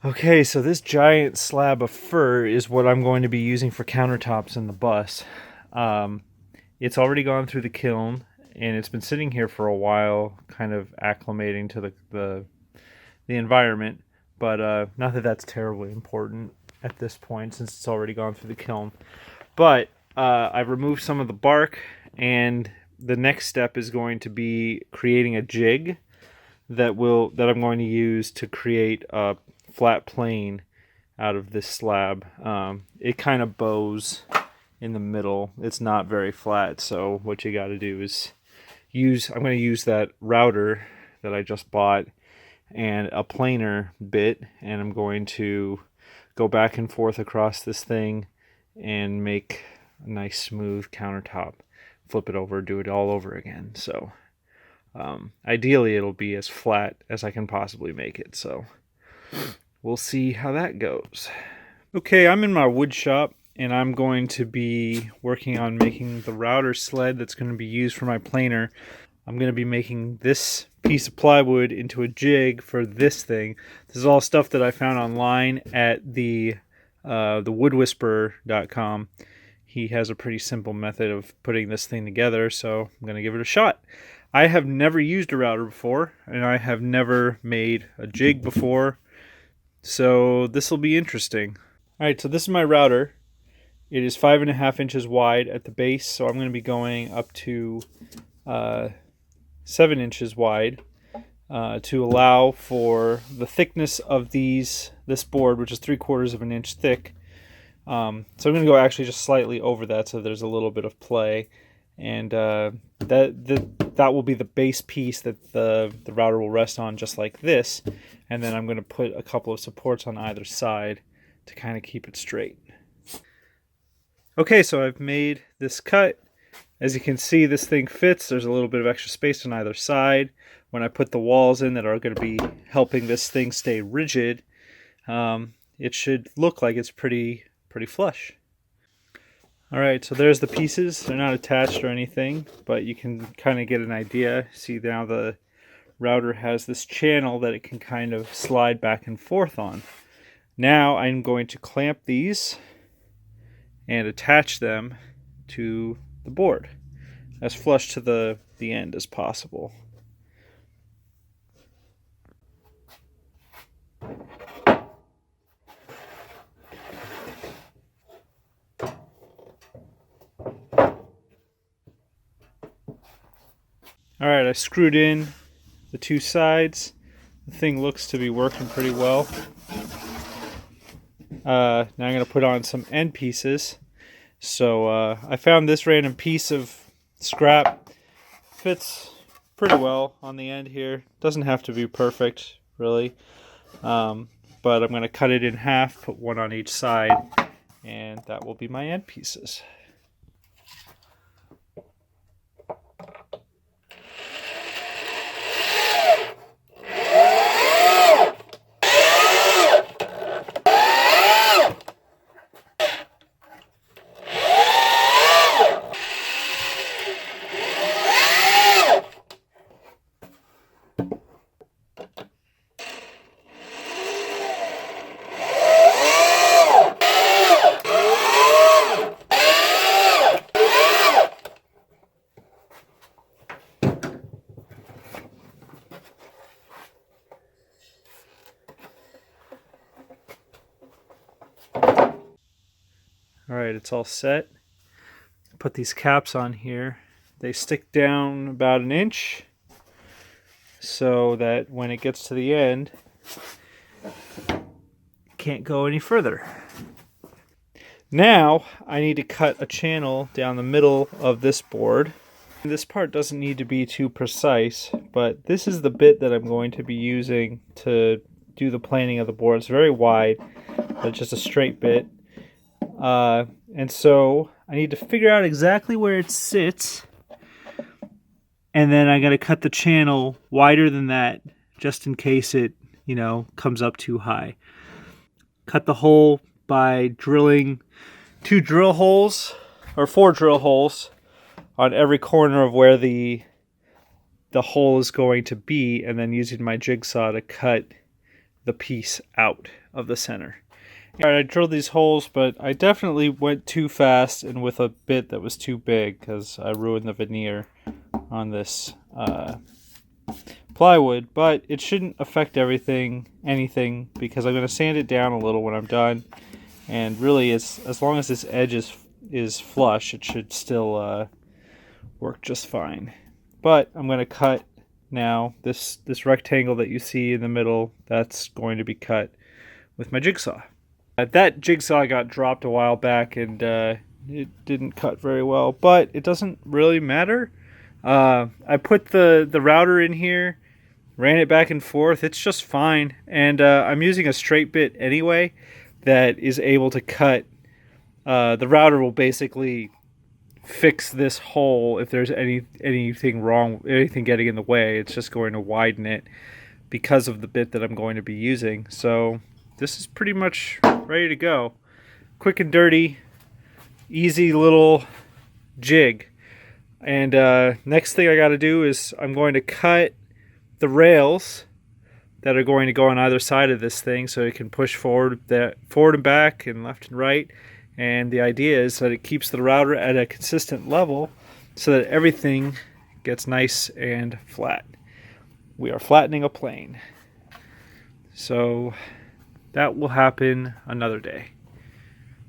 Okay, so this giant slab of fir is what I'm going to be using for countertops in the bus. Um, it's already gone through the kiln, and it's been sitting here for a while, kind of acclimating to the environment. But not that that's terribly important at this point, since it's already gone through the kiln. But I've removed some of the bark, and the next step is going to be creating a jig that I'm going to use to create a flat plane out of this slab. It kind of bows in the middle. It's not very flat, so what you got to do is I'm going to use that router that I just bought and a planer bit, and I'm going to go back and forth across this thing and make a nice smooth countertop. Flip it over, do it all over again. So ideally it'll be as flat as I can possibly make it. So we'll see how that goes. Okay, I'm in my wood shop, and I'm going to be working on making the router sled that's going to be used for my planer. I'm going to be making this piece of plywood into a jig for this thing. This is all stuff that I found online at the woodwhisperer.com. He has a pretty simple method of putting this thing together, so I'm going to give it a shot. I have never used a router before, and I have never made a jig before, so this will be interesting. Alright, so this is my router. It is 5.5 inches wide at the base, so I'm going to be going up to 7 inches wide to allow for the thickness of this board, which is 3/4 of an inch thick. So I'm going to go actually just slightly over that, so there's a little bit of play, and that will be the base piece that the router will rest on, just like this. And then I'm going to put a couple of supports on either side to kind of keep it straight. Okay, so I've made this cut. As you can see, this thing fits. There's a little bit of extra space on either side. When I put the walls in that are going to be helping this thing stay rigid, it should look like it's pretty flush. Alright, so there's the pieces. They're not attached or anything, but you can kind of get an idea. See, now the router has this channel that it can kind of slide back and forth on. Now I'm going to clamp these and attach them to the board as flush to the end as possible. Alright, I screwed in the two sides. The thing looks to be working pretty well. Now I'm going to put on some end pieces. So I found this random piece of scrap. Fits pretty well on the end here. Doesn't have to be perfect, really. But I'm going to cut it in half, put one on each side, and that will be my end pieces. Alright, it's all set. Put these caps on here. They stick down about 1 inch so that when it gets to the end, it can't go any further. Now I need to cut a channel down the middle of this board. This part doesn't need to be too precise, but this is the bit that I'm going to be using to do the planing of the board. It's very wide, but it's just a straight bit. And so I need to figure out exactly where it sits, and then I got to cut the channel wider than that just in case it, comes up too high. Cut the hole by drilling 4 drill holes on every corner of where the hole is going to be, and then using my jigsaw to cut the piece out of the center. All right, I drilled these holes, but I definitely went too fast and with a bit that was too big because I ruined the veneer on this plywood. But it shouldn't affect anything because I'm going to sand it down a little when I'm done. And really, as long as this edge is flush, it should still work just fine. But I'm going to cut now this rectangle that you see in the middle. That's going to be cut with my jigsaw. That jigsaw got dropped a while back and it didn't cut very well, but it doesn't really matter. I put the router in here, ran it back and forth. It's just fine, and I'm using a straight bit anyway that is able to cut. The router will basically fix this hole if there's anything wrong, anything getting in the way. It's just going to widen it because of the bit that I'm going to be using. So this is pretty much ready to go. Quick and dirty, easy little jig. And next thing I got to do is I'm going to cut the rails that are going to go on either side of this thing so it can push forward and back and left and right. And the idea is that it keeps the router at a consistent level so that everything gets nice and flat. We are flattening a plane. So that will happen another day.